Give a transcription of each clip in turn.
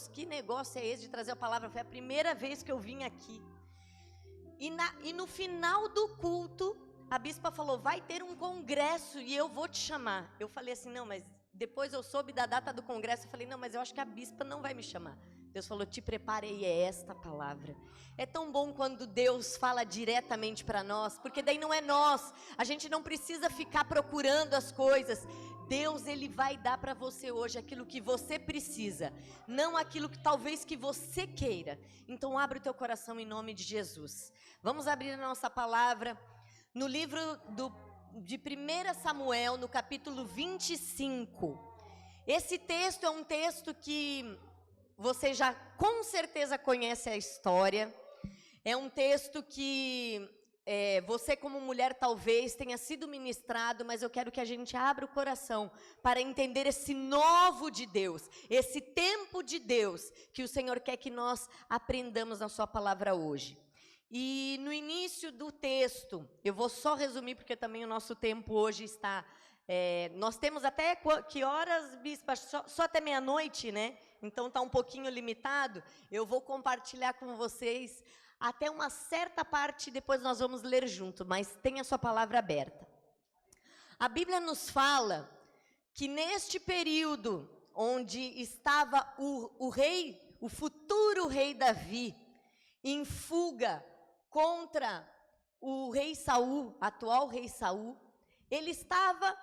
Que negócio é esse de trazer a palavra? Foi a primeira vez que eu vim aqui. E no final do culto, a bispa falou, vai ter um congresso e eu vou te chamar. Eu falei assim, não, mas depois eu soube da data do congresso, eu falei, não, mas eu acho que a bispa não vai me chamar. Deus falou, te preparei, é esta palavra. É tão bom quando Deus fala diretamente para nós, porque daí não é nós, a gente não precisa ficar procurando as coisas. Deus, Ele vai dar para você hoje aquilo que você precisa, não aquilo que talvez que você queira. Então abre o teu coração em nome de Jesus. Vamos abrir a nossa palavra no livro de 1 Samuel, no capítulo 25. Esse texto é um texto que você já com certeza conhece a história. É um texto que você como mulher talvez tenha sido ministrado, mas eu quero que a gente abra o coração para entender esse novo de Deus, esse tempo de Deus que o Senhor quer que nós aprendamos na sua palavra hoje. E no início do texto, eu vou só resumir porque também o nosso tempo hoje está... nós temos até que horas, bispa? Só até meia-noite, né? Então está um pouquinho limitado. Eu vou compartilhar com vocês até uma certa parte, depois nós vamos ler junto, mas tenha a sua palavra aberta. A Bíblia nos fala que neste período onde estava o rei, o futuro rei Davi, em fuga contra o rei Saul, atual rei Saul, ele estava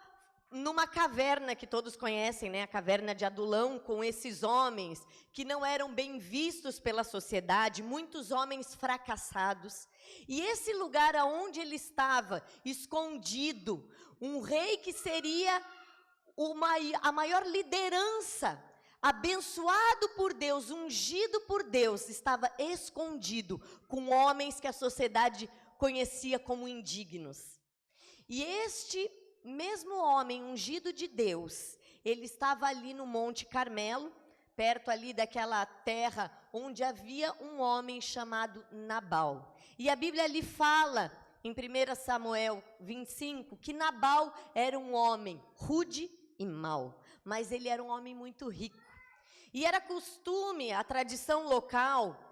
numa caverna que todos conhecem, né? A caverna de Adulão, com esses homens que não eram bem vistos pela sociedade, muitos homens fracassados. E esse lugar aonde ele estava, escondido, um rei que seria a maior liderança, abençoado por Deus, ungido por Deus, estava escondido com homens que a sociedade conhecia como indignos. E este mesmo homem ungido de Deus, ele estava ali no Monte Carmelo, perto ali daquela terra onde havia um homem chamado Nabal. E a Bíblia ali fala, em 1 Samuel 25, que Nabal era um homem rude e mau, mas ele era um homem muito rico. E era costume, a tradição local,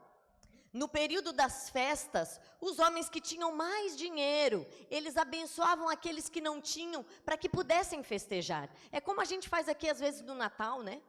no período das festas, os homens que tinham mais dinheiro, eles abençoavam aqueles que não tinham, para que pudessem festejar. É como a gente faz aqui às vezes no Natal, né?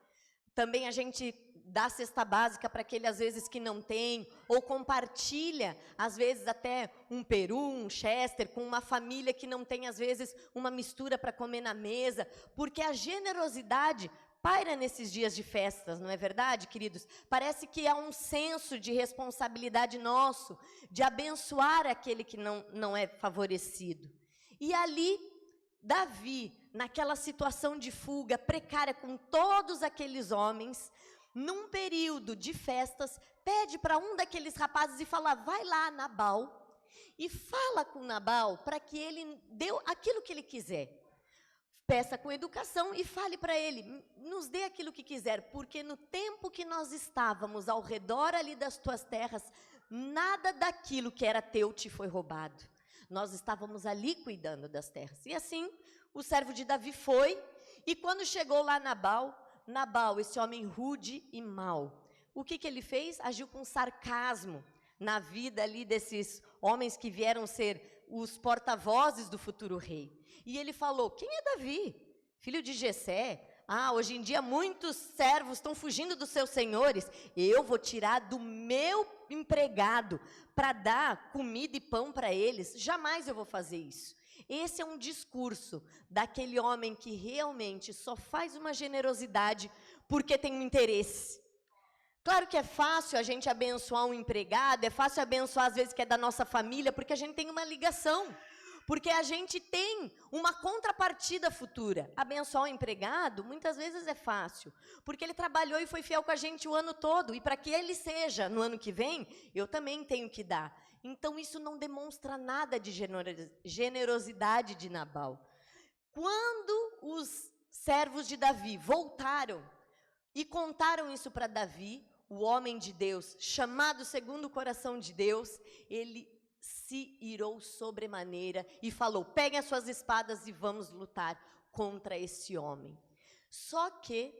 Também a gente dá cesta básica para aquele às vezes que não tem, ou compartilha, às vezes até um peru, um chester, com uma família que não tem às vezes uma mistura para comer na mesa, porque a generosidade paira nesses dias de festas, não é verdade, queridos? Parece que há um senso de responsabilidade nosso, de abençoar aquele que não é favorecido. E ali, Davi, naquela situação de fuga precária com todos aqueles homens, num período de festas, pede para um daqueles rapazes e fala, vai lá, Nabal, e fala com Nabal para que ele dê aquilo que ele quiser. Peça com educação e fale para ele, nos dê aquilo que quiser, porque no tempo que nós estávamos ao redor ali das tuas terras, nada daquilo que era teu te foi roubado. Nós estávamos ali cuidando das terras. E assim, o servo de Davi foi, e quando chegou lá Nabal, esse homem rude e mau, o que ele fez? Agiu com sarcasmo na vida ali desses homens que vieram ser os porta-vozes do futuro rei. E ele falou, quem é Davi? Filho de Jessé? Hoje em dia muitos servos estão fugindo dos seus senhores. Eu vou tirar do meu empregado para dar comida e pão para eles. Jamais eu vou fazer isso. Esse é um discurso daquele homem que realmente só faz uma generosidade porque tem um interesse. Claro que é fácil a gente abençoar um empregado, é fácil abençoar às vezes que é da nossa família, porque a gente tem uma ligação, porque a gente tem uma contrapartida futura. Abençoar um empregado, muitas vezes é fácil, porque ele trabalhou e foi fiel com a gente o ano todo, e para que ele seja no ano que vem, eu também tenho que dar. Então isso não demonstra nada de generosidade de Nabal. Quando os servos de Davi voltaram e contaram isso para Davi, o homem de Deus, chamado segundo o coração de Deus, ele se irou sobremaneira e falou, peguem as suas espadas e vamos lutar contra esse homem. Só que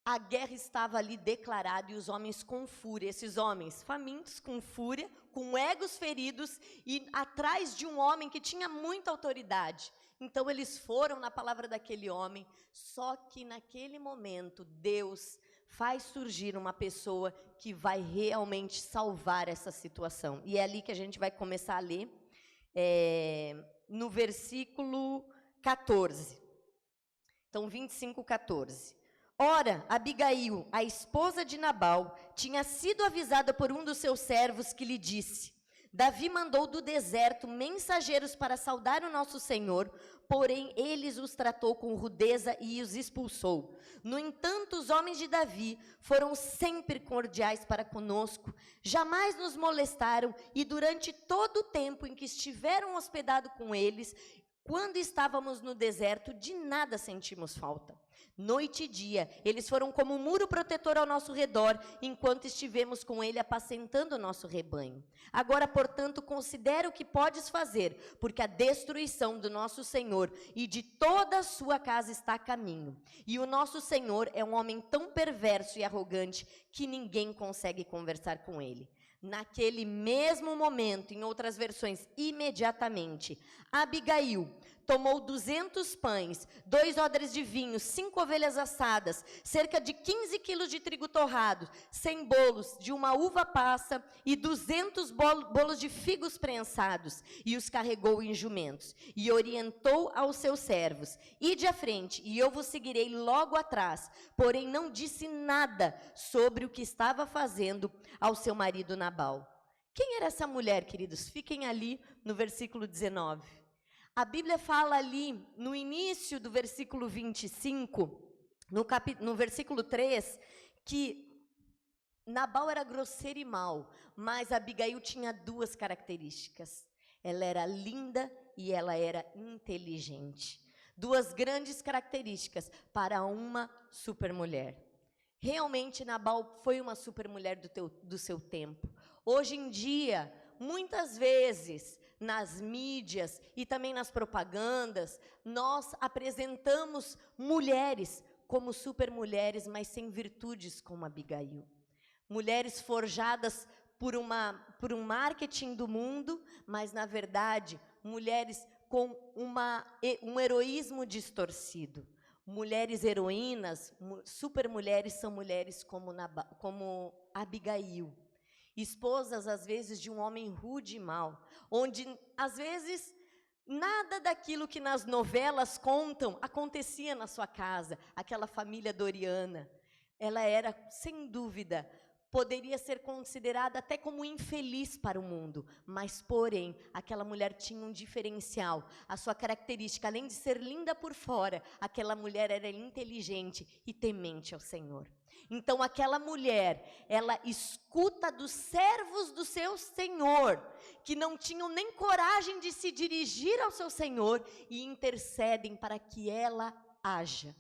A guerra estava ali declarada e os homens com fúria, esses homens famintos, com fúria, com egos feridos e atrás de um homem que tinha muita autoridade. Então eles foram na palavra daquele homem, só que naquele momento Deus faz surgir uma pessoa que vai realmente salvar essa situação. E é ali que a gente vai começar a ler, no versículo 14. Então, 25, 14. Ora, Abigail, a esposa de Nabal, tinha sido avisada por um dos seus servos que lhe disse: Davi mandou do deserto mensageiros para saudar o nosso Senhor, porém eles os tratou com rudeza e os expulsou. No entanto, os homens de Davi foram sempre cordiais para conosco, jamais nos molestaram, e durante todo o tempo em que estiveram hospedados com eles, quando estávamos no deserto, de nada sentimos falta. Noite e dia, eles foram como um muro protetor ao nosso redor, enquanto estivemos com ele apacentando o nosso rebanho. Agora, portanto, considera o que podes fazer, porque a destruição do nosso Senhor e de toda a sua casa está a caminho. E o nosso Senhor é um homem tão perverso e arrogante que ninguém consegue conversar com ele. Naquele mesmo momento, em outras versões, imediatamente, Abigail tomou 200 pães, 2 odres de vinho, 5 ovelhas assadas, cerca de 15 quilos de trigo torrado, 100 bolos de uma uva passa e 200 bolos de figos prensados, e os carregou em jumentos, e orientou aos seus servos: ide à frente, e eu vos seguirei logo atrás. Porém não disse nada sobre o que estava fazendo ao seu marido Nabal. Quem era essa mulher, queridos? Fiquem ali no versículo 19. A Bíblia fala ali, no início do versículo 25, no versículo 3, que Nabal era grosseiro e mau, mas Abigail tinha 2 características. Ela era linda e ela era inteligente. 2 grandes características para uma supermulher. Realmente, Nabal foi uma supermulher do seu tempo. Hoje em dia, muitas vezes, nas mídias e também nas propagandas, nós apresentamos mulheres como supermulheres, mas sem virtudes como Abigail. Mulheres forjadas por um marketing do mundo, mas, na verdade, mulheres com um heroísmo distorcido. Mulheres heroínas, supermulheres, são mulheres como Abigail. Esposas, às vezes, de um homem rude e mau, onde, às vezes, nada daquilo que nas novelas contam acontecia na sua casa, aquela família doriana. Ela era, sem dúvida, poderia ser considerada até como infeliz para o mundo, mas, porém, aquela mulher tinha um diferencial. A sua característica, além de ser linda por fora, aquela mulher era inteligente e temente ao Senhor. Então, aquela mulher, ela escuta dos servos do seu Senhor, que não tinham nem coragem de se dirigir ao seu Senhor, e intercedem para que ela haja.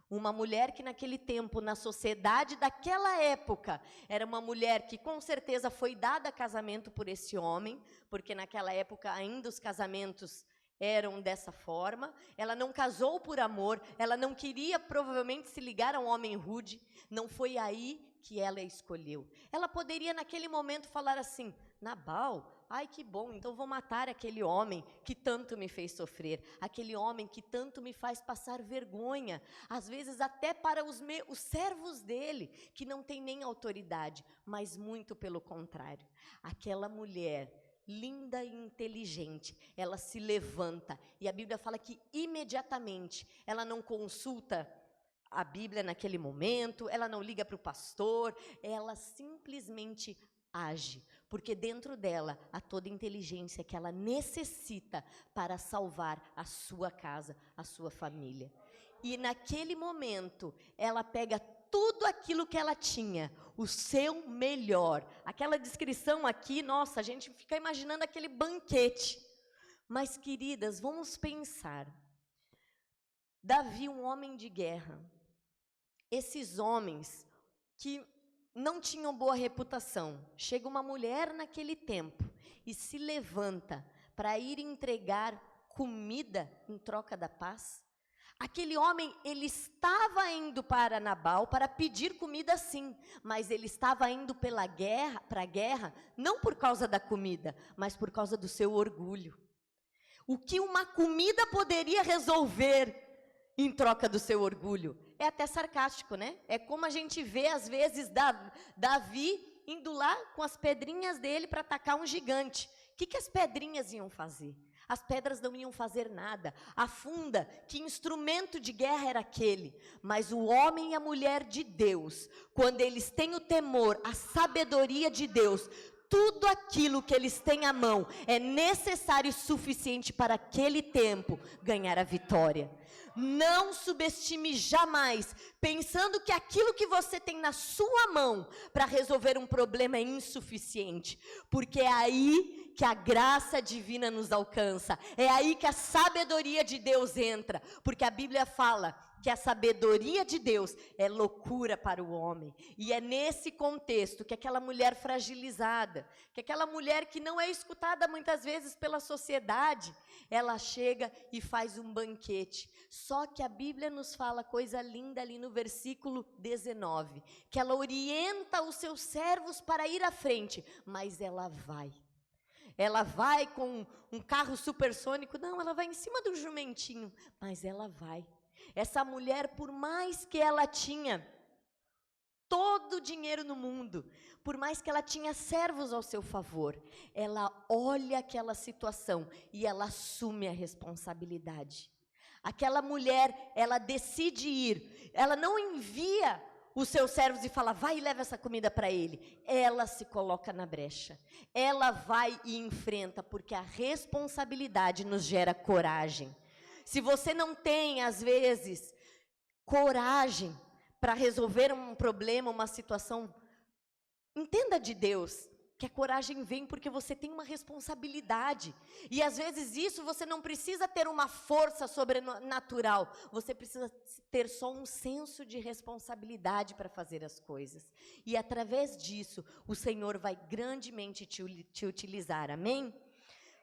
Uma mulher que naquele tempo, na sociedade daquela época, era uma mulher que com certeza foi dada a casamento por esse homem, porque naquela época ainda os casamentos eram dessa forma. Ela não casou por amor, ela não queria provavelmente se ligar a um homem rude, não foi aí que ela escolheu. Ela poderia naquele momento falar assim: Nabal, ai que bom, então vou matar aquele homem que tanto me fez sofrer, aquele homem que tanto me faz passar vergonha, às vezes até para os servos dele, que não tem nem autoridade, mas muito pelo contrário. Aquela mulher linda e inteligente, ela se levanta, e a Bíblia fala que imediatamente ela não consulta a Bíblia naquele momento, ela não liga para o pastor, ela simplesmente age, porque dentro dela há toda a inteligência que ela necessita para salvar a sua casa, a sua família. E naquele momento, ela pega tudo aquilo que ela tinha, o seu melhor. Aquela descrição aqui, nossa, a gente fica imaginando aquele banquete. Mas, queridas, vamos pensar. Davi, um homem de guerra. Esses homens que não tinham boa reputação. Chega uma mulher naquele tempo e se levanta para ir entregar comida em troca da paz. Aquele homem, ele estava indo para Nabal para pedir comida sim, mas ele estava indo para a guerra, não por causa da comida, mas por causa do seu orgulho. O que uma comida poderia resolver em troca do seu orgulho? É até sarcástico, né? É como a gente vê, às vezes, Davi indo lá com as pedrinhas dele para atacar um gigante. O que as pedrinhas iam fazer? As pedras não iam fazer nada. Afunda, que instrumento de guerra era aquele? Mas o homem e a mulher de Deus, quando eles têm o temor, a sabedoria de Deus, tudo aquilo que eles têm à mão é necessário e suficiente para aquele tempo ganhar a vitória. Não subestime jamais, pensando que aquilo que você tem na sua mão para resolver um problema é insuficiente, porque é aí que a graça divina nos alcança, é aí que a sabedoria de Deus entra, porque a Bíblia fala que a sabedoria de Deus é loucura para o homem, e é nesse contexto que aquela mulher fragilizada, que aquela mulher que não é escutada muitas vezes pela sociedade, ela chega e faz um banquete. Só que a Bíblia nos fala coisa linda ali no versículo 19, que ela orienta os seus servos para ir à frente, mas ela vai. Ela vai com um carro supersônico, não, ela vai em cima do jumentinho, mas ela vai. Essa mulher, por mais que ela tinha todo o dinheiro no mundo, por mais que ela tinha servos ao seu favor, ela olha aquela situação e ela assume a responsabilidade. Aquela mulher, ela decide ir, ela não envia os seus servos e fala, vai e leva essa comida para ele. Ela se coloca na brecha, ela vai e enfrenta, porque a responsabilidade nos gera coragem. Se você não tem, às vezes, coragem para resolver um problema, uma situação, entenda de Deus que a coragem vem porque você tem uma responsabilidade. E às vezes isso você não precisa ter uma força sobrenatural, você precisa ter só um senso de responsabilidade para fazer as coisas. E através disso, o Senhor vai grandemente te utilizar, amém?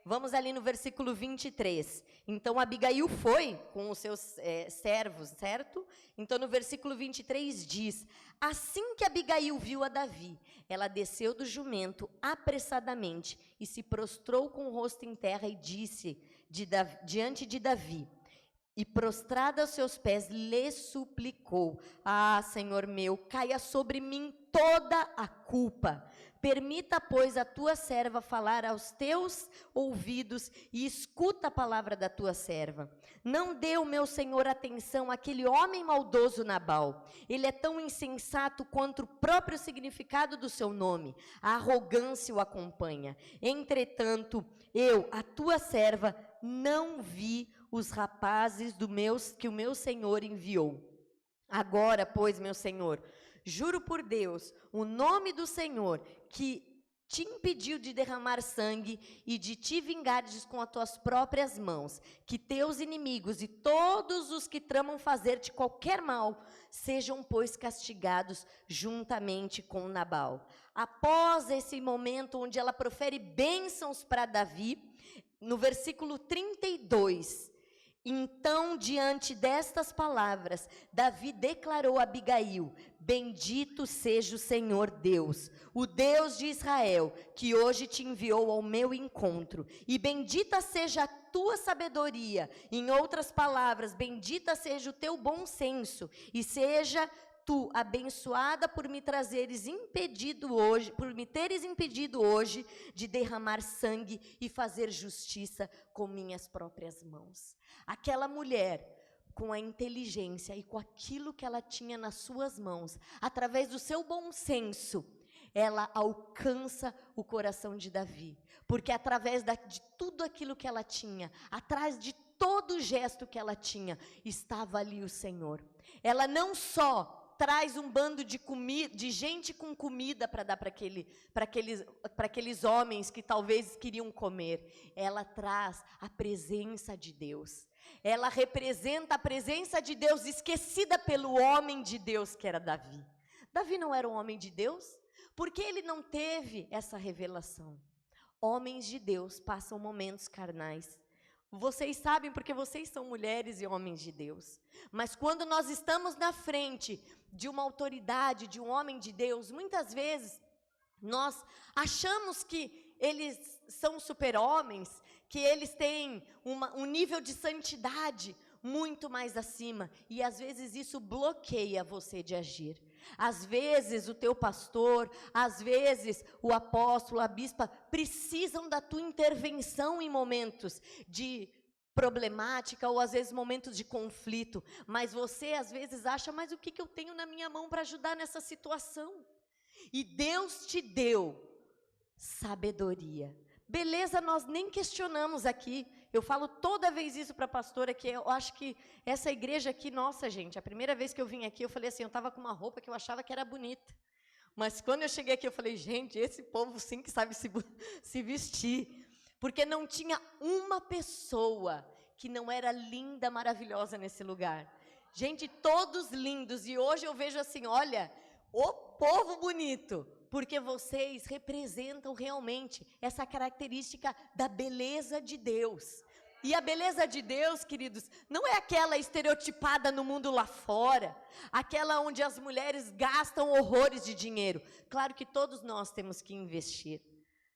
Vamos ali no versículo 23. Então, Abigail foi com os seus servos, certo? Então, no versículo 23 diz, assim que Abigail viu a Davi, ela desceu do jumento apressadamente e se prostrou com o rosto em terra e disse diante de Davi, e prostrada aos seus pés, lhe suplicou, ah, Senhor meu, caia sobre mim toda a culpa. Permita, pois, a tua serva falar aos teus ouvidos e escuta a palavra da tua serva. Não dê o meu senhor atenção àquele homem maldoso Nabal. Ele é tão insensato quanto o próprio significado do seu nome. A arrogância o acompanha. Entretanto, eu, a tua serva, não vi os rapazes que o meu senhor enviou. Agora, pois, meu senhor, juro por Deus, o nome do Senhor, que te impediu de derramar sangue e de te vingares com as tuas próprias mãos, que teus inimigos e todos os que tramam fazer-te qualquer mal, sejam, pois, castigados juntamente com Nabal. Após esse momento onde ela profere bênçãos para Davi, no versículo 32, então, diante destas palavras, Davi declarou a Abigail, bendito seja o Senhor Deus, o Deus de Israel, que hoje te enviou ao meu encontro, e bendita seja a tua sabedoria, em outras palavras, bendita seja o teu bom senso, e seja tu abençoada por me teres impedido hoje de derramar sangue e fazer justiça com minhas próprias mãos. Aquela mulher, com a inteligência e com aquilo que ela tinha nas suas mãos, através do seu bom senso, ela alcança o coração de Davi, porque através de tudo aquilo que ela tinha, atrás de todo o gesto que ela tinha, estava ali o Senhor. Ela não só traz um bando de gente com comida para dar para aqueles homens que talvez queriam comer. Ela traz a presença de Deus. Ela representa a presença de Deus esquecida pelo homem de Deus que era Davi. Davi não era um homem de Deus? Porque ele não teve essa revelação. Homens de Deus passam momentos carnais. Vocês sabem porque vocês são mulheres e homens de Deus. Mas quando nós estamos na frente de uma autoridade, de um homem de Deus, muitas vezes nós achamos que eles são super-homens, que eles têm um nível de santidade muito mais acima. E às vezes isso bloqueia você de agir. Às vezes o teu pastor, às vezes o apóstolo, a bispa, precisam da tua intervenção em momentos de problemática ou às vezes momentos de conflito. Mas você às vezes acha, mas o que eu tenho na minha mão para ajudar nessa situação? E Deus te deu sabedoria. Beleza, nós nem questionamos aqui. Eu falo toda vez isso para a pastora, que eu acho que essa igreja aqui, nossa gente, a primeira vez que eu vim aqui, eu falei assim, eu estava com uma roupa que eu achava que era bonita. Mas quando eu cheguei aqui, eu falei, gente, esse povo sim que sabe se vestir. Porque não tinha uma pessoa que não era linda, maravilhosa nesse lugar. Gente, todos lindos. E hoje eu vejo assim, olha, o povo bonito. Porque vocês representam realmente essa característica da beleza de Deus. E a beleza de Deus, queridos, não é aquela estereotipada no mundo lá fora, aquela onde as mulheres gastam horrores de dinheiro. Claro que todos nós temos que investir,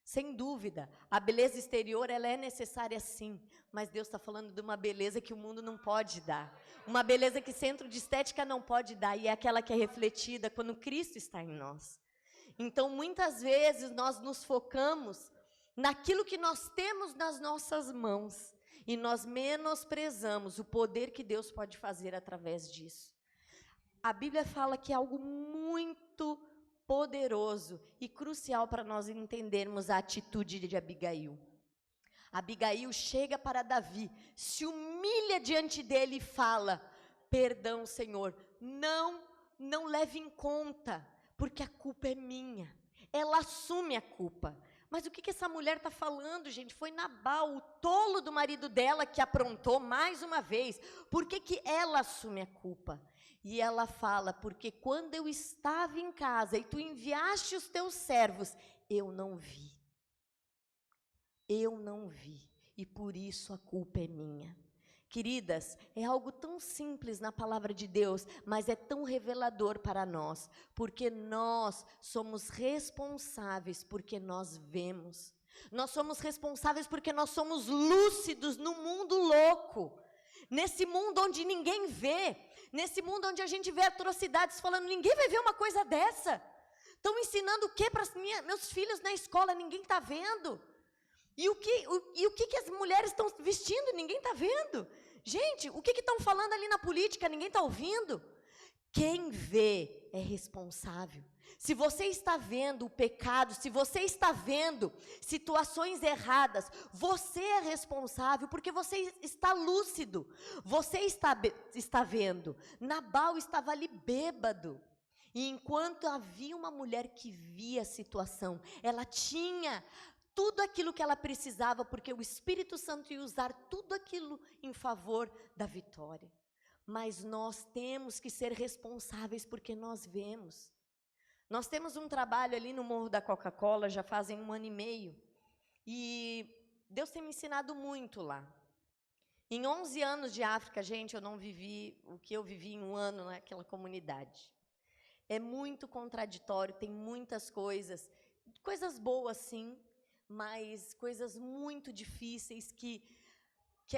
sem dúvida. A beleza exterior, ela é necessária sim, mas Deus está falando de uma beleza que o mundo não pode dar. Uma beleza que centro de estética não pode dar, e é aquela que é refletida quando Cristo está em nós. Então, muitas vezes, nós nos focamos naquilo que nós temos nas nossas mãos e nós menosprezamos o poder que Deus pode fazer através disso. A Bíblia fala que é algo muito poderoso e crucial para nós entendermos a atitude de Abigail. Abigail chega para Davi, se humilha diante dele e fala, perdão, Senhor, não leve em conta, porque a culpa é minha. Ela assume a culpa. Mas o que essa mulher está falando, gente? Foi Nabal, o tolo do marido dela, que aprontou mais uma vez. Por que ela assume a culpa? E ela fala, porque quando eu estava em casa e tu enviaste os teus servos, eu não vi. Eu não vi. E por isso a culpa é minha. Queridas, é algo tão simples na palavra de Deus, mas é tão revelador para nós, porque nós somos responsáveis porque nós vemos. Nós somos responsáveis porque nós somos lúcidos no mundo louco, nesse mundo onde ninguém vê, nesse mundo onde a gente vê atrocidades falando, ninguém vai ver uma coisa dessa. Estão ensinando o que para meus filhos na escola, ninguém está vendo. E o que as mulheres estão vestindo, ninguém está vendo. Gente, o que estão falando ali na política, ninguém está ouvindo. Quem vê é responsável. Se você está vendo o pecado, se você está vendo situações erradas, você é responsável, porque você está lúcido. Você está vendo. Nabal estava ali bêbado. E enquanto havia uma mulher que via a situação, ela tinha tudo aquilo que ela precisava, porque o Espírito Santo ia usar tudo aquilo em favor da vitória. Mas nós temos que ser responsáveis porque nós vemos. Nós temos um trabalho ali no Morro da Coca-Cola, já fazem 1 ano e meio, e Deus tem me ensinado muito lá. Em 11 anos de África, gente, eu não vivi o que eu vivi em 1 ano naquela comunidade. É muito contraditório, tem muitas coisas boas sim, mas coisas muito difíceis que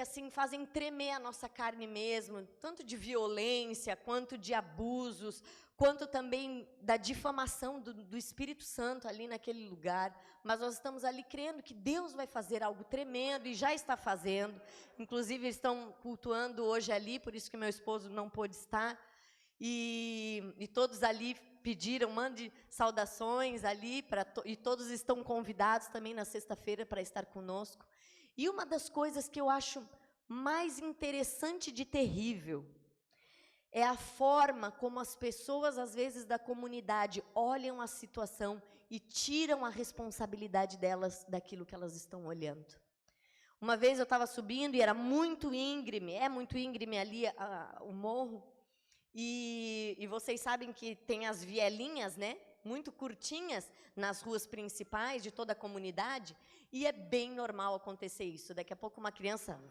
assim fazem tremer a nossa carne mesmo, tanto de violência, quanto de abusos, quanto também da difamação do Espírito Santo ali naquele lugar. Mas nós estamos ali crendo que Deus vai fazer algo tremendo e já está fazendo. Inclusive estão cultuando hoje ali, por isso que meu esposo não pôde estar. E todos ali pediram, mande saudações ali, e todos estão convidados também na sexta-feira para estar conosco. E uma das coisas que eu acho mais interessante de terrível é a forma como as pessoas, às vezes, da comunidade olham a situação e tiram a responsabilidade delas daquilo que elas estão olhando. Uma vez eu estava subindo e era muito íngreme, ali o morro, e vocês sabem que tem as vielinhas, né? muito curtinhas nas ruas principais de toda a comunidade, e é bem normal acontecer isso. Daqui a pouco uma criança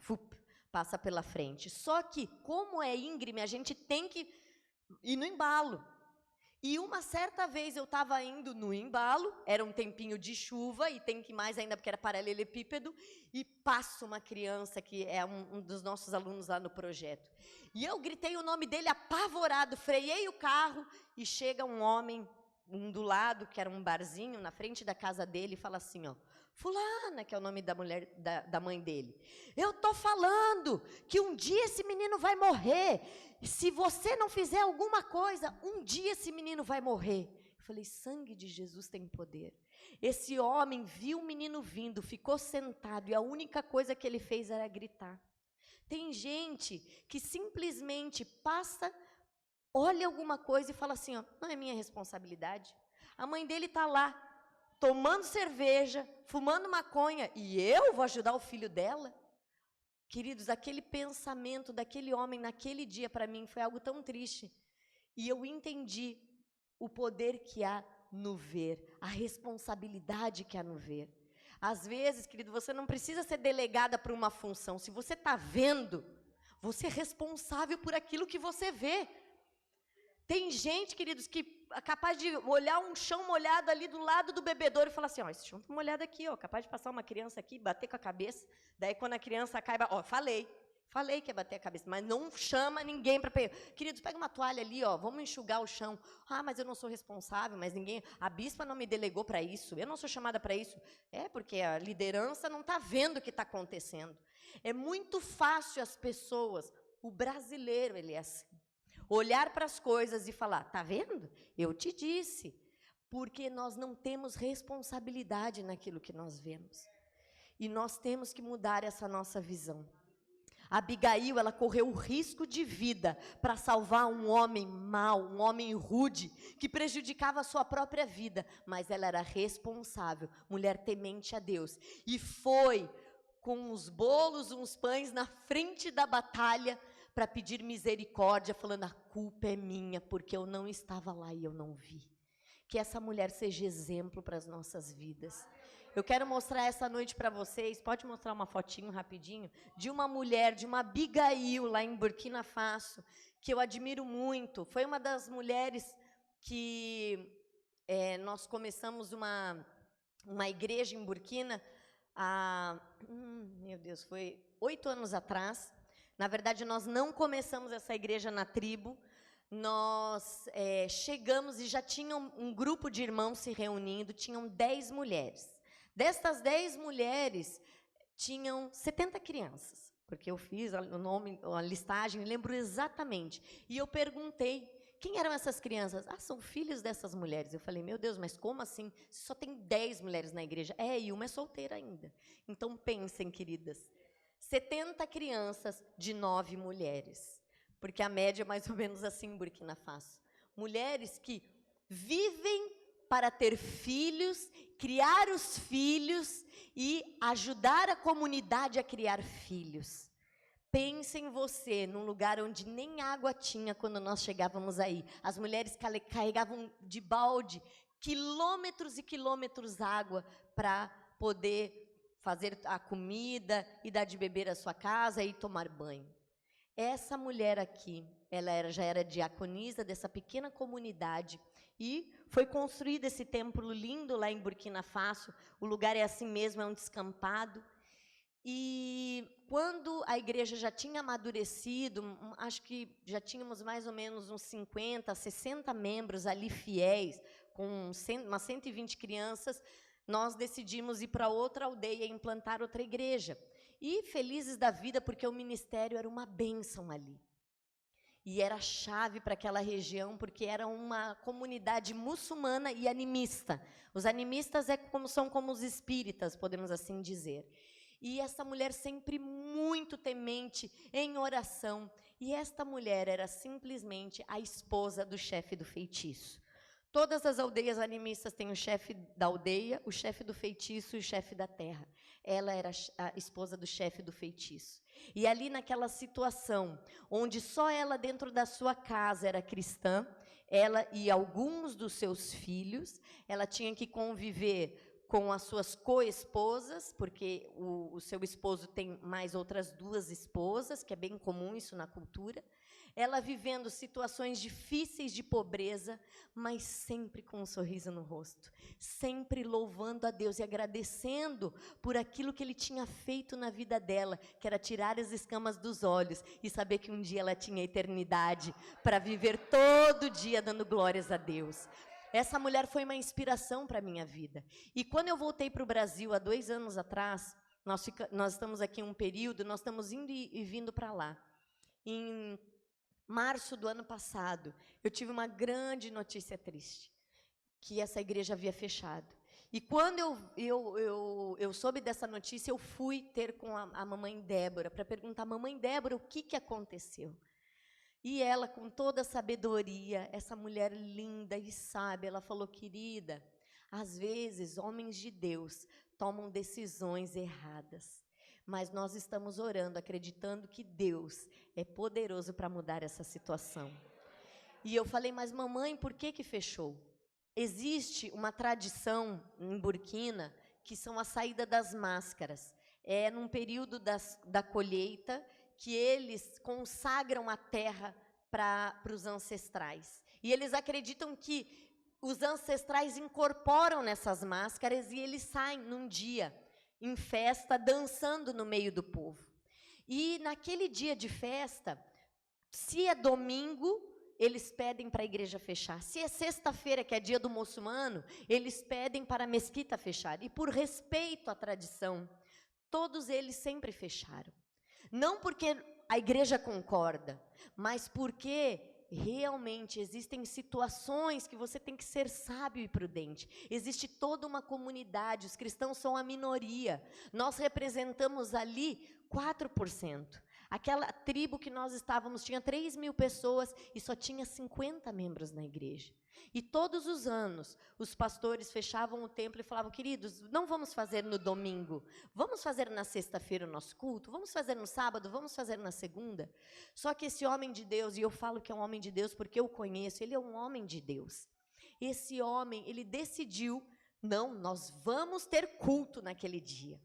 passa pela frente. Só que, como é íngreme, a gente tem que ir no embalo. E uma certa vez eu estava indo no embalo, era um tempinho de chuva, e tem que mais ainda porque era paralelepípedo, e passa uma criança que é um dos nossos alunos lá no projeto. E eu gritei o nome dele apavorado, freiei o carro, e chega um homem, do lado, que era um barzinho, na frente da casa dele, e fala assim, ó, fulana, que é o nome da mulher, da mãe dele, eu tô falando que um dia esse menino vai morrer. Se você não fizer alguma coisa, um dia esse menino vai morrer. Eu falei, sangue de Jesus tem poder. Esse homem viu o menino vindo, ficou sentado, e a única coisa que ele fez era gritar. Tem gente que simplesmente passa, olha alguma coisa e fala assim, ó, não é minha responsabilidade. A mãe dele está lá, tomando cerveja, fumando maconha, e eu vou ajudar o filho dela? Queridos, aquele pensamento daquele homem naquele dia para mim foi algo tão triste. E eu entendi o poder que há no ver, a responsabilidade que há no ver. Às vezes, querido, você não precisa ser delegada para uma função. Se você está vendo, você é responsável por aquilo que você vê. Tem gente, queridos, que é capaz de olhar um chão molhado ali do lado do bebedouro e falar assim, ó, esse chão está molhado aqui, ó, capaz de passar uma criança aqui, bater com a cabeça. Daí, quando a criança cai, ó, falei que ia bater a cabeça, mas não chama ninguém para pegar. Queridos, pega uma toalha ali, ó, vamos enxugar o chão. Ah, mas eu não sou responsável, mas a bispa não me delegou para isso, eu não sou chamada para isso. É, porque a liderança não está vendo o que está acontecendo. É muito fácil as pessoas, o brasileiro, ele é assim. Olhar para as coisas e falar, tá vendo? Eu te disse. Porque nós não temos responsabilidade naquilo que nós vemos. E nós temos que mudar essa nossa visão. Abigail, ela correu o risco de vida para salvar um homem mau, um homem rude, que prejudicava a sua própria vida. Mas ela era responsável, mulher temente a Deus. E foi com os bolos, uns pães na frente da batalha, para pedir misericórdia, falando, a culpa é minha, porque eu não estava lá e eu não vi. Que essa mulher seja exemplo para as nossas vidas. Eu quero mostrar essa noite para vocês, pode mostrar uma fotinho rapidinho, de uma mulher, de uma Abigail, lá em Burkina Faso, que eu admiro muito. Foi uma das mulheres que nós começamos uma igreja em Burkina, meu Deus, foi 8 anos atrás. Na verdade, nós não começamos essa igreja na tribo, nós chegamos e já tinha um grupo de irmãos se reunindo, tinham 10 mulheres. Destas 10 mulheres, tinham 70 crianças, porque eu fiz o nome, a listagem, lembro exatamente. E eu perguntei, quem eram essas crianças? Ah, são filhos dessas mulheres. Eu falei, meu Deus, mas como assim? Só tem 10 mulheres na igreja. E uma é solteira ainda. Então, pensem, queridas. 70 crianças de 9 mulheres, porque a média é mais ou menos assim em Burkina Faso. Mulheres que vivem para ter filhos, criar os filhos e ajudar a comunidade a criar filhos. Pense em você, num lugar onde nem água tinha quando nós chegávamos aí. As mulheres carregavam de balde quilômetros e quilômetros de água para poder fazer a comida e dar de beber à sua casa e tomar banho. Essa mulher aqui, ela já era diaconisa dessa pequena comunidade e foi construído esse templo lindo lá em Burkina Faso. O lugar é assim mesmo, é um descampado. E quando a igreja já tinha amadurecido, acho que já tínhamos mais ou menos uns 50, 60 membros ali fiéis, com umas 120 crianças, nós decidimos ir para outra aldeia e implantar outra igreja. E felizes da vida, porque o ministério era uma bênção ali. E era chave para aquela região, porque era uma comunidade muçulmana e animista. Os animistas são como os espíritas, podemos assim dizer. E essa mulher sempre muito temente, em oração. E esta mulher era simplesmente a esposa do chefe do feitiço. Todas as aldeias animistas têm o chefe da aldeia, o chefe do feitiço e o chefe da terra. Ela era a esposa do chefe do feitiço. E ali naquela situação, onde só ela dentro da sua casa era cristã, ela e alguns dos seus filhos. Ela tinha que conviver com as suas co-esposas, porque o seu esposo tem mais outras 2 esposas, que é bem comum isso na cultura. Ela vivendo situações difíceis de pobreza, mas sempre com um sorriso no rosto, sempre louvando a Deus e agradecendo por aquilo que Ele tinha feito na vida dela, que era tirar as escamas dos olhos e saber que um dia ela tinha eternidade para viver todo dia dando glórias a Deus. Essa mulher foi uma inspiração para a minha vida. E quando eu voltei para o Brasil, há 2 anos atrás, nós estamos aqui um período, nós estamos indo e vindo para lá. Em março do ano passado, eu tive uma grande notícia triste, que essa igreja havia fechado. E quando eu soube dessa notícia, eu fui ter com a mamãe Débora, para perguntar, mamãe Débora, o que aconteceu? E ela, com toda a sabedoria, essa mulher linda e sábia, ela falou, querida, às vezes, homens de Deus tomam decisões erradas. Mas nós estamos orando, acreditando que Deus é poderoso para mudar essa situação. E eu falei, mas mamãe, por que fechou? Existe uma tradição em Burkina, que são a saída das máscaras. É num período da colheita, que eles consagram a terra para os ancestrais. E eles acreditam que os ancestrais incorporam nessas máscaras e eles saem num dia, em festa, dançando no meio do povo. E naquele dia de festa, se é domingo, eles pedem para a igreja fechar. Se é sexta-feira, que é dia do muçulmano, eles pedem para a mesquita fechar. E por respeito à tradição, todos eles sempre fecharam. Não porque a igreja concorda, mas porque realmente existem situações que você tem que ser sábio e prudente. Existe toda uma comunidade, os cristãos são a minoria. Nós representamos ali 4%. Aquela tribo que nós estávamos tinha 3.000 pessoas e só tinha 50 membros na igreja. E todos os anos, os pastores fechavam o templo e falavam, queridos, não vamos fazer no domingo, vamos fazer na sexta-feira o nosso culto, vamos fazer no sábado, vamos fazer na segunda. Só que esse homem de Deus, e eu falo que é um homem de Deus porque eu conheço, ele é um homem de Deus. Esse homem, ele decidiu, não, nós vamos ter culto naquele dia.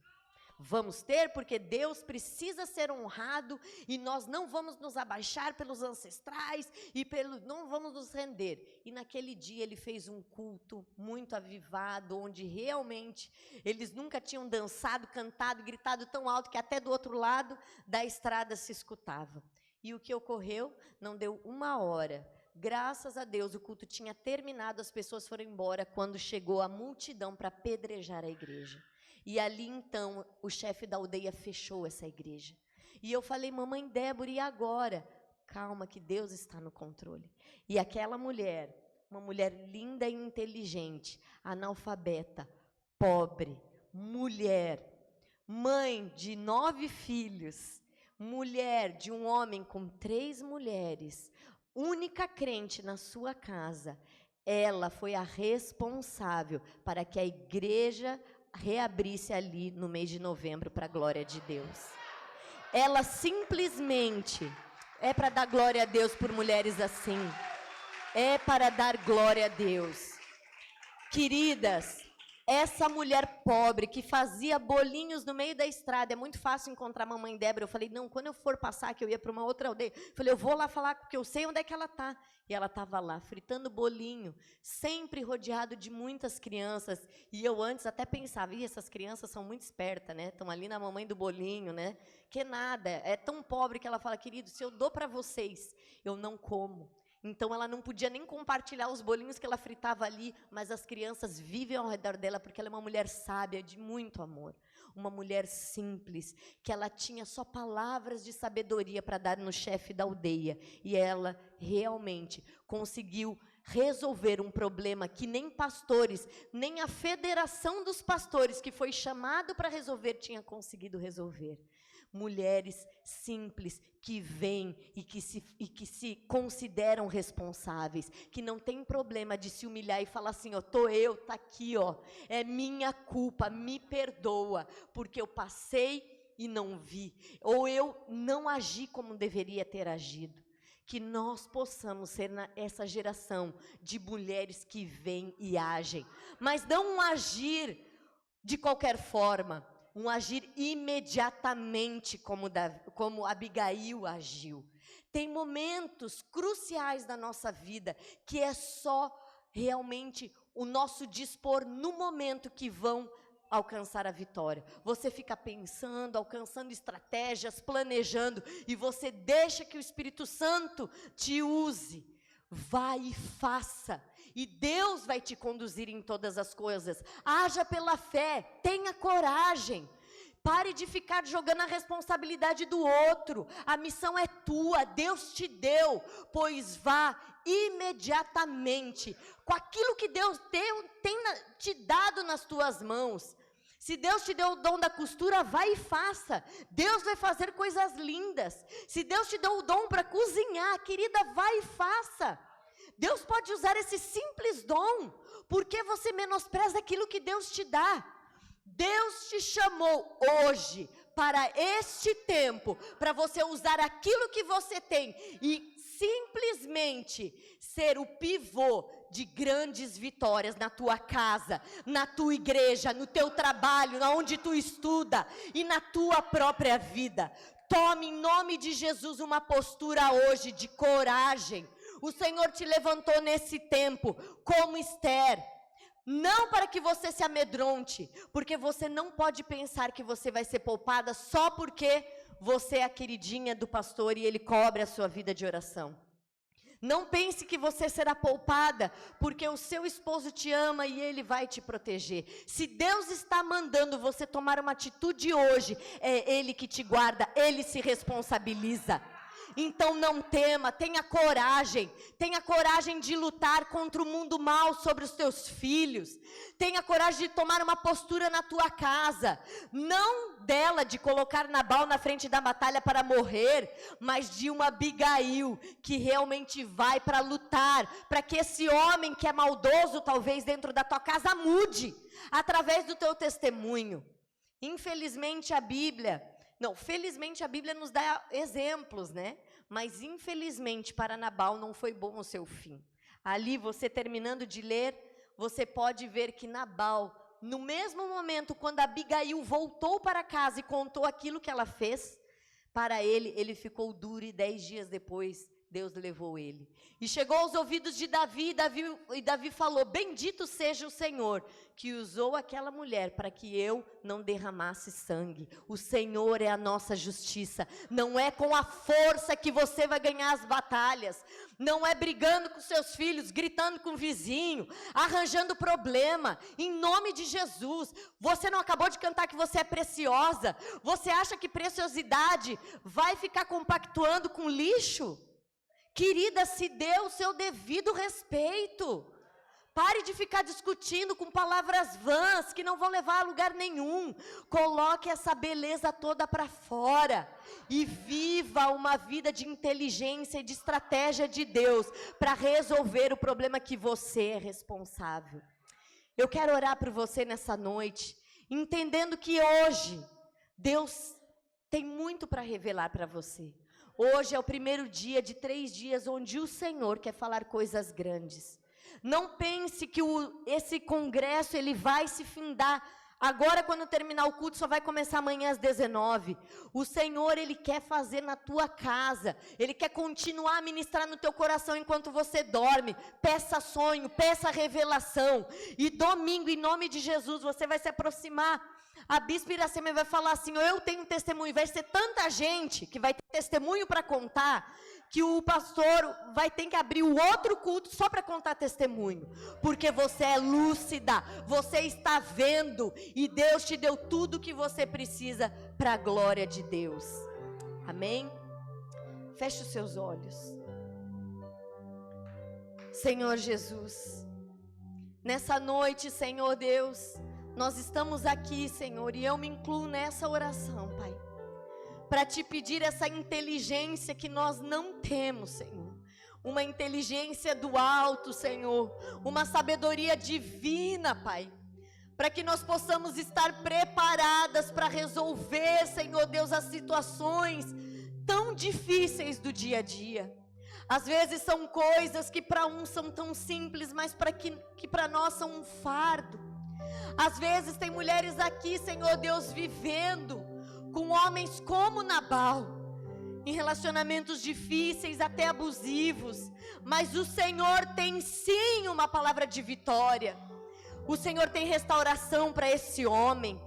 Vamos ter, porque Deus precisa ser honrado e nós não vamos nos abaixar pelos ancestrais e não vamos nos render. E naquele dia ele fez um culto muito avivado, onde realmente eles nunca tinham dançado, cantado, gritado tão alto que até do outro lado da estrada se escutava. E o que ocorreu? Não deu 1 hora. Graças a Deus, o culto tinha terminado, as pessoas foram embora quando chegou a multidão para apedrejar a igreja. E ali, então, o chefe da aldeia fechou essa igreja. E eu falei, mamãe Débora, e agora? Calma, que Deus está no controle. E aquela mulher, uma mulher linda e inteligente, analfabeta, pobre, mulher, mãe de 9 filhos, mulher de um homem com 3 mulheres, única crente na sua casa, ela foi a responsável para que a igreja reabrisse ali no mês de novembro para a glória de Deus. Ela simplesmente é para dar glória a Deus por mulheres assim. É para dar glória a Deus. Queridas, essa mulher pobre que fazia bolinhos no meio da estrada, é muito fácil encontrar a mamãe Débora. Eu falei, não, quando eu for passar, que eu ia para uma outra aldeia, eu falei, eu vou lá falar, porque eu sei onde é que ela está. E ela estava lá, fritando bolinho, sempre rodeado de muitas crianças. E eu antes até pensava, essas crianças são muito espertas, né? Estão ali na mamãe do bolinho, né? Que nada, é tão pobre que ela fala, querido, se eu dou para vocês, eu não como. Então, ela não podia nem compartilhar os bolinhos que ela fritava ali, mas as crianças vivem ao redor dela, porque ela é uma mulher sábia, de muito amor. Uma mulher simples, que ela tinha só palavras de sabedoria para dar no chefe da aldeia. E ela realmente conseguiu resolver um problema que nem pastores, nem a Federação dos Pastores, que foi chamado para resolver, tinha conseguido resolver. Mulheres simples que vêm e que se consideram responsáveis, que não tem problema de se humilhar e falar assim, ó, tá aqui, ó, é minha culpa, me perdoa, porque eu passei e não vi, ou eu não agi como deveria ter agido. que nós possamos ser essa geração de mulheres que vêm e agem, mas não um agir de qualquer forma, um agir imediatamente como Abigail agiu. Tem momentos cruciais da nossa vida que é só realmente o nosso dispor no momento que vão alcançar a vitória. Você fica pensando, alcançando estratégias, planejando, e você deixa que o Espírito Santo te use. Vai e faça, e Deus vai te conduzir em todas as coisas. Haja pela fé, tenha coragem. Pare de ficar jogando a responsabilidade do outro. A missão é tua, Deus te deu, pois vá imediatamente com aquilo que Deus tem te dado nas tuas mãos. Se Deus te deu o dom da costura, vai e faça. Deus vai fazer coisas lindas. Se Deus te deu o dom para cozinhar, querida, vai e faça. Deus pode usar esse simples dom. Por que você menospreza aquilo que Deus te dá? Deus te chamou hoje para este tempo, para você usar aquilo que você tem e simplesmente ser o pivô de grandes vitórias na tua casa, na tua igreja, no teu trabalho, onde tu estuda e na tua própria vida. Tome em nome de Jesus uma postura hoje de coragem. O Senhor te levantou nesse tempo como Esther. Não para que você se amedronte, porque você não pode pensar que você vai ser poupada só porque você é a queridinha do pastor e ele cobre a sua vida de oração. Não pense que você será poupada porque o seu esposo te ama e ele vai te proteger. Se Deus está mandando você tomar uma atitude hoje, é Ele que te guarda, Ele se responsabiliza. Então não tema, tenha coragem de lutar contra o mundo mal sobre os teus filhos, tenha coragem de tomar uma postura na tua casa, não dela de colocar Nabal na frente da batalha para morrer, mas de uma Abigail que realmente vai para lutar, para que esse homem que é maldoso talvez dentro da tua casa mude, através do teu testemunho. Felizmente a Bíblia nos dá exemplos, né? Mas infelizmente para Nabal não foi bom o seu fim. Ali você terminando de ler, você pode ver que Nabal, no mesmo momento quando Abigail voltou para casa e contou aquilo que ela fez, para ele ficou duro e 10 dias depois Deus levou ele. E chegou aos ouvidos de Davi, e Davi falou: bendito seja o Senhor, que usou aquela mulher para que eu não derramasse sangue. O Senhor é a nossa justiça. Não é com a força que você vai ganhar as batalhas. Não é brigando com seus filhos, gritando com o vizinho, arranjando problema. Em nome de Jesus. Você não acabou de cantar que você é preciosa? Você acha que preciosidade vai ficar compactuando com lixo? Querida, se dê o seu devido respeito. Pare de ficar discutindo com palavras vãs que não vão levar a lugar nenhum. Coloque essa beleza toda para fora e viva uma vida de inteligência e de estratégia de Deus para resolver o problema que você é responsável. Eu quero orar por você nessa noite, entendendo que hoje Deus tem muito para revelar para você. Hoje é o primeiro dia de 3 dias onde o Senhor quer falar coisas grandes. Não pense que esse congresso ele vai se findar agora quando terminar o culto, só vai começar amanhã às 19. O Senhor, Ele quer fazer na tua casa. Ele quer continuar a ministrar no teu coração enquanto você dorme. Peça sonho, peça revelação. E domingo, em nome de Jesus, você vai se aproximar. A Bispa Iracema vai falar assim: eu tenho testemunho. Vai ser tanta gente que vai ter testemunho para contar, que o pastor vai ter que abrir o outro culto só para contar testemunho, porque você é lúcida, você está vendo, e Deus te deu tudo o que você precisa para a glória de Deus. Amém? Feche os seus olhos. Senhor Jesus, nessa noite, Senhor Deus, nós estamos aqui, Senhor, e eu me incluo nessa oração, Pai, para te pedir essa inteligência que nós não temos, Senhor. Uma inteligência do alto, Senhor. Uma sabedoria divina, Pai. Para que nós possamos estar preparadas para resolver, Senhor Deus, as situações tão difíceis do dia a dia. Às vezes são coisas que para uns são tão simples, mas que para nós são um fardo. Às vezes tem mulheres aqui, Senhor Deus, vivendo com homens como Nabal, em relacionamentos difíceis, até abusivos, mas o Senhor tem sim uma palavra de vitória. O Senhor tem restauração para esse homem.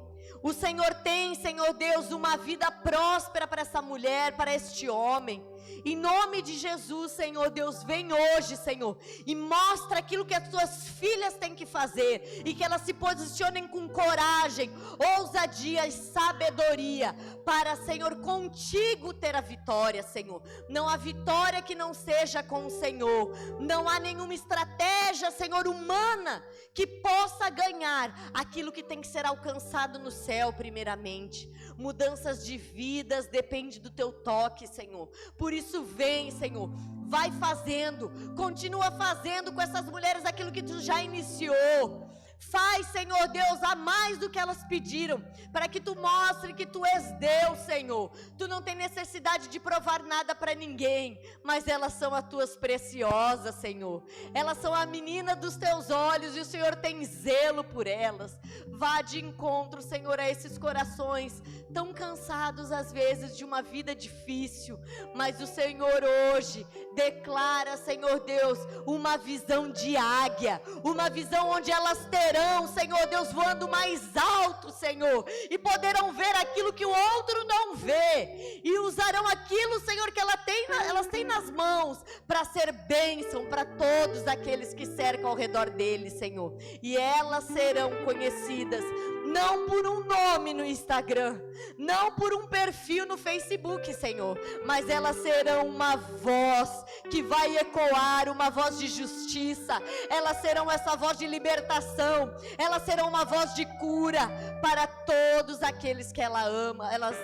O Senhor tem, Senhor Deus, uma vida próspera para essa mulher, para este homem. Em nome de Jesus, Senhor Deus, vem hoje, Senhor, e mostra aquilo que as tuas filhas têm que fazer, e que elas se posicionem com coragem, ousadia e sabedoria, para, Senhor, contigo ter a vitória, Senhor. Não há vitória que não seja com o Senhor. Não há nenhuma estratégia, Senhor, humana, que possa ganhar aquilo que tem que ser alcançado no céu primeiramente. Mudanças de vidas depende do teu toque, Senhor. Por isso vem, Senhor, vai fazendo, continua fazendo com essas mulheres aquilo que tu já iniciou. Faz, Senhor Deus, a mais do que elas pediram, para que tu mostre que tu és Deus, Senhor. Tu não tem necessidade de provar nada para ninguém, mas elas são as tuas preciosas, Senhor. Elas são a menina dos teus olhos e o Senhor tem zelo por elas. Vá de encontro, Senhor, a esses corações tão cansados às vezes de uma vida difícil, mas o Senhor hoje declara, Senhor Deus, uma visão de águia, uma visão onde elas terão, Senhor Deus, voando mais alto, Senhor, e poderão ver aquilo que o outro não vê, e usarão aquilo, Senhor, que elas têm nas mãos, para ser bênção para todos aqueles que cercam ao redor deles, Senhor, e elas serão conhecidas, não por um nome no Instagram, não por um perfil no Facebook, Senhor, mas elas serão uma voz que vai ecoar, uma voz de justiça, elas serão essa voz de libertação, elas serão uma voz de cura para todos aqueles que elas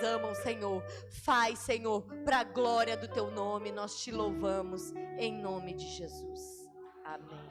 amam, Senhor. Faz, Senhor, para a glória do teu nome, nós te louvamos, em nome de Jesus. Amém.